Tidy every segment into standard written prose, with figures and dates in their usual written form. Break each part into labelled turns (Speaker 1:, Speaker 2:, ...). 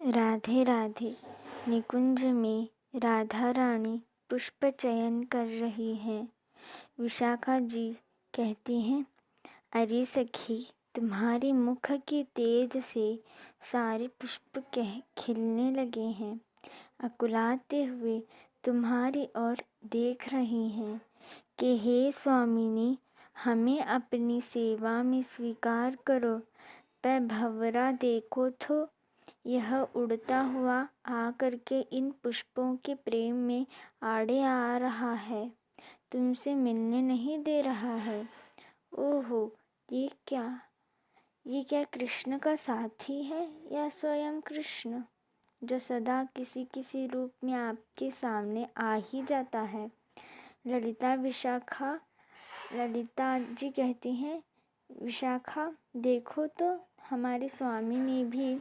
Speaker 1: राधे राधे। निकुंज में राधा रानी पुष्प चयन कर रही हैं। विशाखा जी कहती हैं, अरे सखी, तुम्हारे मुख की तेज से सारे पुष्प खिलने लगे हैं। अकुलाते हुए तुम्हारी ओर देख रही हैं कि हे स्वामिनी, हमें अपनी सेवा में स्वीकार करो। पर भंवरा देखो तो, यह उड़ता हुआ आकर के इन पुष्पों के प्रेम में आड़े आ रहा है, तुमसे मिलने नहीं दे रहा है। ओहो, ये क्या कृष्ण का साथी है या स्वयं कृष्ण, जो सदा किसी किसी रूप में आपके सामने आ ही जाता है। ललिता जी कहती हैं, विशाखा देखो तो, हमारे स्वामी ने भी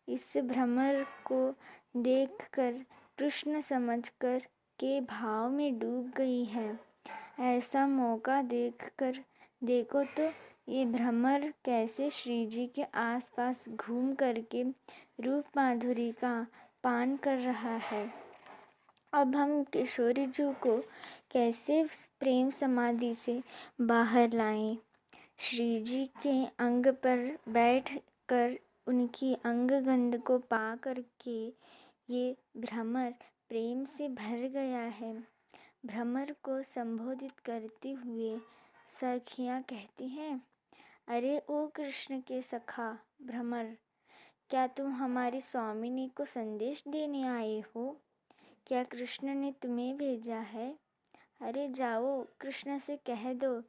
Speaker 1: इस भ्रमर को देखकर कृष्ण समझकर के भाव में डूब गई है। ऐसा मौका देखकर देखो तो, ये भ्रमर कैसे श्री जी के आसपास घूम करके रूप माधुरी का पान कर रहा है। अब हम किशोरी जी को कैसे प्रेम समाधि से बाहर लाएं। श्री जी के अंग पर बैठ कर उनकी अंग गंध को पा करके ये भ्रमर प्रेम से भर गया है। भ्रमर को संबोधित करते हुए सखियां कहती हैं, अरे ओ कृष्ण के सखा भ्रमर, क्या तुम हमारी स्वामिनी को संदेश देने आए हो? क्या कृष्ण ने तुम्हें भेजा है? अरे जाओ, कृष्ण से कह दो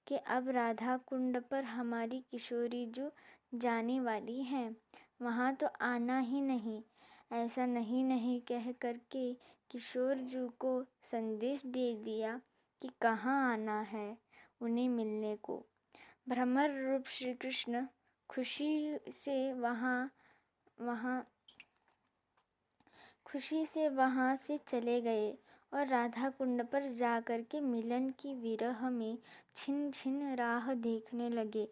Speaker 1: कि अब राधा कुंड पर हमारी किशोरी जो जाने वाली हैं, वहाँ तो आना ही नहीं। ऐसा नहीं कह करके किशोर जू को संदेश दे दिया कि कहाँ आना है उन्हें मिलने को। भ्रमर रूप श्री कृष्ण खुशी से वहाँ से चले गए और राधा कुंड पर जाकर के मिलन की विरह में छिन छिन राह देखने लगे।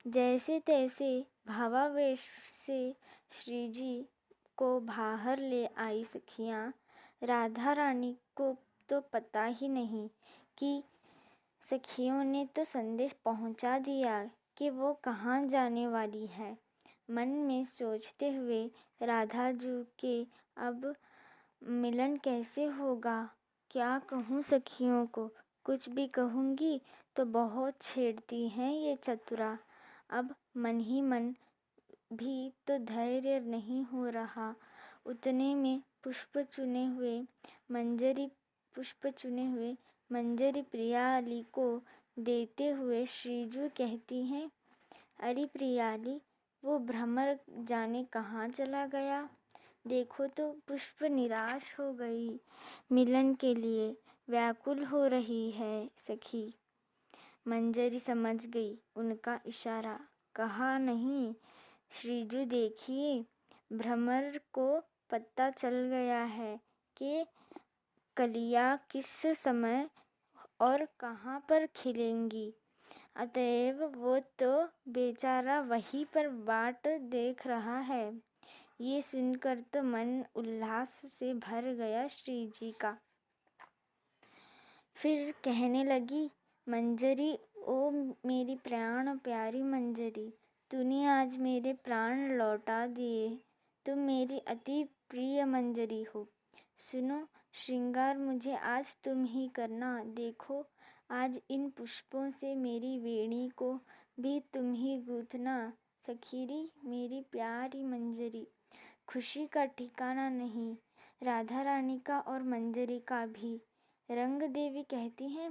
Speaker 1: जैसे तैसे भावावेश से श्री जी को बाहर ले आई सखियां। राधा रानी को तो पता ही नहीं कि सखियों ने तो संदेश पहुंचा दिया कि वो कहाँ जाने वाली है। मन में सोचते हुए राधा जी के अब मिलन कैसे होगा, क्या कहूँ सखियों को, कुछ भी कहूँगी तो बहुत छेड़ती हैं ये चतुरा। अब मन ही मन भी तो धैर्य नहीं हो रहा। उतने में पुष्प चुने हुए मंजरी प्रियाली को देते हुए श्रीजू कहती हैं, अरे प्रियाली, वो भ्रमर जाने कहाँ चला गया। देखो तो पुष्प निराश हो गई, मिलन के लिए व्याकुल हो रही है सखी। मंजरी समझ गई उनका इशारा, कहा नहीं श्रीजू, देखिए भ्रमर को पता चल गया है कि कलियां किस समय और कहाँ पर खिलेंगी, अतएव वो तो बेचारा वहीं पर बाट देख रहा है। ये सुनकर तो मन उल्लास से भर गया श्री जी का। फिर कहने लगी, मंजरी, ओ मेरी प्राण प्यारी मंजरी, तूने आज मेरे प्राण लौटा दिए। तुम मेरी अति प्रिय मंजरी हो। सुनो, श्रृंगार मुझे आज तुम ही करना। देखो, आज इन पुष्पों से मेरी वेणी को भी तुम ही गूंथना। सखीरी मेरी प्यारी मंजरी। खुशी का ठिकाना नहीं राधा रानी का और मंजरी का भी। रंग देवी कहती हैं,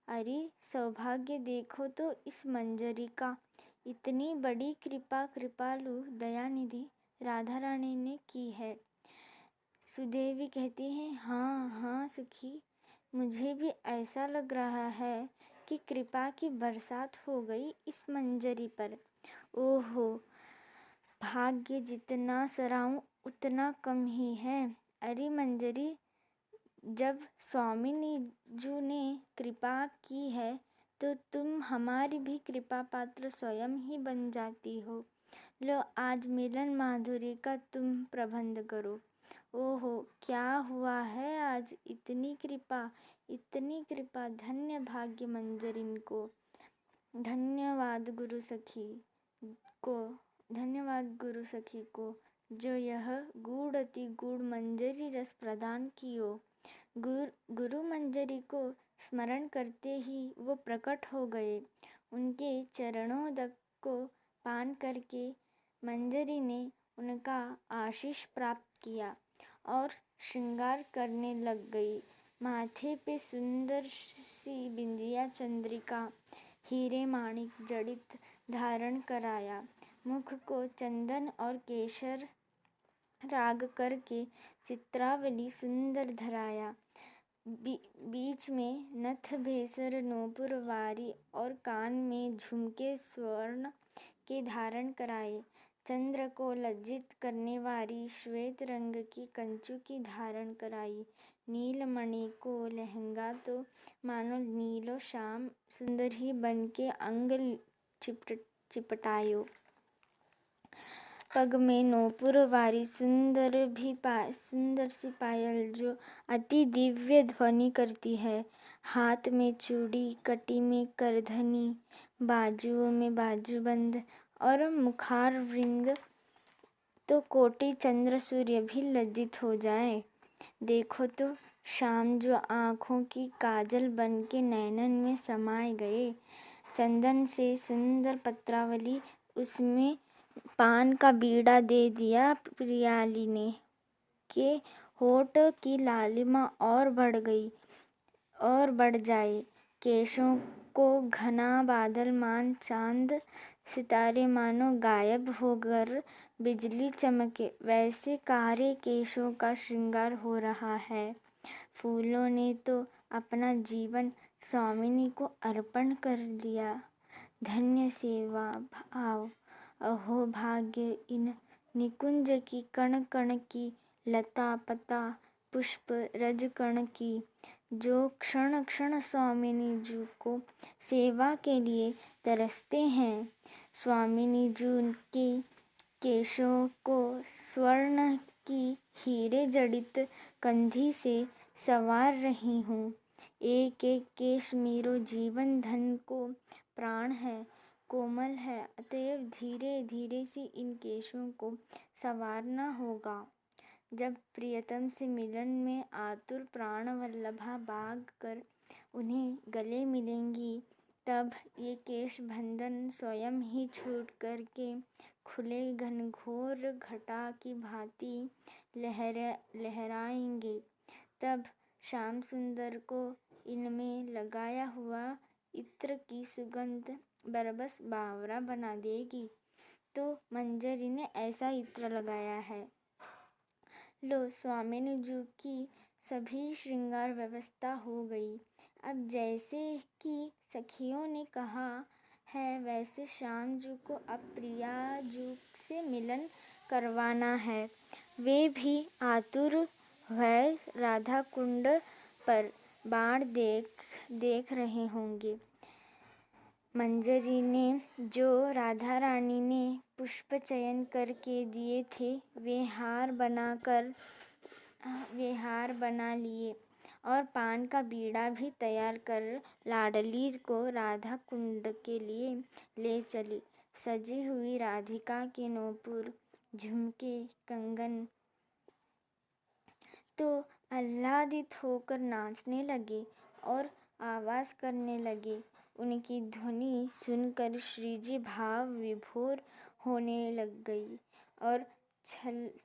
Speaker 1: अरे सौभाग्य देखो तो इस मंजरी का, इतनी बड़ी कृपा कृपालु दयानिधि राधा रानी ने की है। सुदेवी कहती हैं, हाँ सखी, मुझे भी ऐसा लग रहा है कि कृपा की बरसात हो गई इस मंजरी पर। ओहो, भाग्य जितना सराहूं उतना कम ही है। अरे मंजरी, जब स्वामिनी जी ने कृपा की है तो तुम हमारी भी कृपा पात्र स्वयं ही बन जाती हो। लो आज मिलन माधुरी का तुम प्रबंध करो। ओहो क्या हुआ है आज, इतनी कृपा, धन्य भाग्य मंजरी को। धन्यवाद को गुरु सखी को, जो यह गूढ़ अति गूढ़ मंजरी रस प्रदान कियो। गुरु मंजरी को स्मरण करते ही वो प्रकट हो गए। उनके चरणोदक को पान करके मंजरी ने उनका आशीष प्राप्त किया और श्रृंगार करने लग गई। माथे पे सुंदर सी बिंदिया चंद्रिका हीरे माणिक जड़ित धारण कराया। मुख को चंदन और केशर राग करके चित्रावली सुंदर धराया। बीच में नथ भेसर नूपुर वारी और कान में झुमके स्वर्ण के धारण कराए। चंद्र को लज्जित करने वाली श्वेत रंग की कंचू की धारण कराई। नीलमणि को लहंगा तो मानो नीलो श्याम सुंदर ही बन के अंग चिपटायो। पग में नूपुर वारी सुंदर सी पायल जो अति दिव्य ध्वनि करती है। हाथ में चूड़ी, कटी में करधनी, बाजुओं में बाजूबंद और मुखार वृंद तो कोटि चंद्र सूर्य भी लज्जित हो जाए। देखो तो शाम जो आँखों की काजल बन के नैनन में समाये गए। चंदन से सुंदर पत्रावली, उसमें पान का बीड़ा दे दिया प्रियाली ने, के होठ की लालिमा और बढ़ जाए। केशों को घना बादल मान चांद सितारे मानो गायब होकर बिजली चमके, वैसे कारे केशों का श्रृंगार हो रहा है। फूलों ने तो अपना जीवन स्वामिनी को अर्पण कर दिया। धन्य सेवा भाव, अहो भाग्य इन निकुंज की, कण कण की, लता पता पुष्प रज कण की, जो क्षण क्षण स्वामिनी जी को सेवा के लिए तरसते हैं। स्वामिनी जी के केशों को स्वर्ण की हीरे जड़ित कंधी से संवार रही हूँ। एक एक केश मेरो जीवन धन को प्राण है, कोमल है, अतएव धीरे धीरे से इन केशों को संवारना होगा। जब प्रियतम से मिलन में आतुर प्राण वल्लभा भाग कर उन्हें गले मिलेंगी, तब ये केश बंधन स्वयं ही छूट कर के खुले घनघोर घटा की भांति लहराएंगे। तब श्याम सुंदर को इनमें लगाया हुआ इत्र की सुगंध बरबस बावरा बना देगी। तो मंजरी ने ऐसा इत्र लगाया है। लो स्वामिनी जी की सभी श्रृंगार व्यवस्था हो गई। अब जैसे कि सखियों ने कहा है, वैसे श्याम जी को अब प्रिया जी से मिलन करवाना है। वे भी आतुर भय राधा कुंड पर बाण देख रहे होंगे। मंजरी ने जो राधा रानी ने पुष्प चयन करके दिए थे, वे हार बना लिए और पान का बीड़ा भी तैयार कर लाडली को राधा कुंड के लिए ले चली। सजी हुई राधिका के नूपुर, झुमके, कंगन तो आह्लादित होकर नाचने लगे और आवाज करने लगे। उनकी ध्वनि सुनकर श्रीजी भाव विभोर होने लग गई और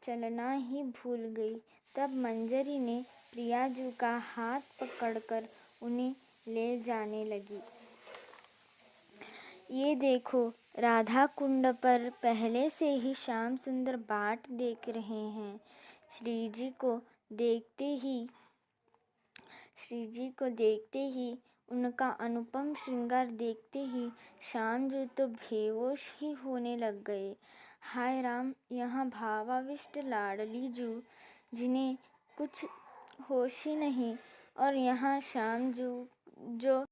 Speaker 1: चलना ही भूल गई। तब मंजरी ने प्रिया जी का हाथ पकड़कर उन्हें ले जाने लगी। ये देखो, राधा कुंड पर पहले से ही श्याम सुंदर बाट देख रहे हैं। श्री जी को देखते ही उनका अनुपम श्रृंगार देखते ही श्याम जी तो बेहोश ही होने लग गए। हाय राम, यहाँ भावाविष्ट लाडली जी, जिन्हें कुछ होश ही नहीं, और यहाँ श्याम जी जो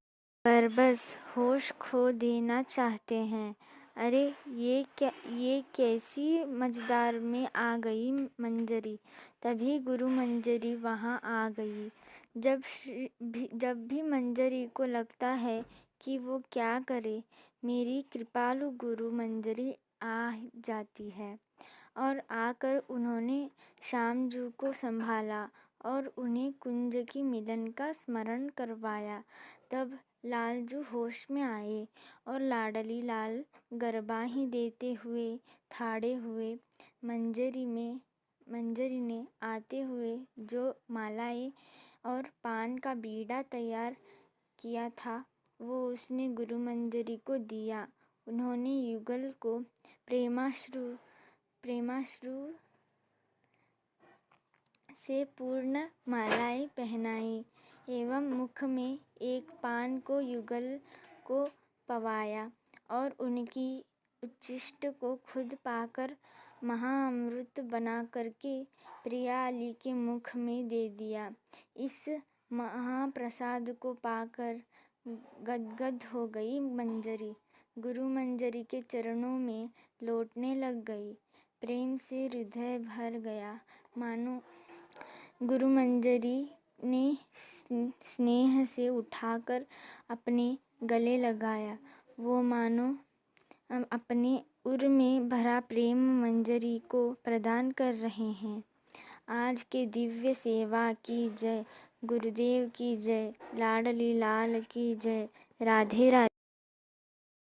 Speaker 1: बस होश खो देना चाहते हैं। अरे ये कैसी मझधार में आ गई मंजरी। तभी गुरु मंजरी वहाँ आ गई। जब भी मंजरी को लगता है कि वो क्या करे, मेरी कृपालु गुरु मंजरी आ जाती है। और आकर उन्होंने श्यामजू को संभाला और उन्हें कुंज की मिलन का स्मरण करवाया। तब लालजू होश में आए और लाडली लाल गरबा देते हुए ठाड़े हुए। मंजरी ने आते हुए जो मालाएं और पान का बीड़ा तैयार किया था, वो उसने गुरु मंजरी को दिया। उन्होंने युगल को प्रेमाश्रु से पूर्ण मालाएं पहनाई एवं मुख में एक पान को युगल को पवाया और उनकी उच्छिष्ट को खुद पाकर महाअमृत बना करके प्रिया अली के मुख में दे दिया। इस महाप्रसाद को पाकर गदगद हो गई मंजरी। गुरु मंजरी के चरणों में लौटने लग गई। प्रेम से हृदय भर गया, मानो गुरु मंजरी ने स्नेह से उठाकर अपने गले लगाया। वो मानो अपने उर में भरा प्रेम मंजरी को प्रदान कर रहे हैं। आज के दिव्य सेवा की जय, गुरुदेव की जय, लाडली लाल की जय, राधे राधे।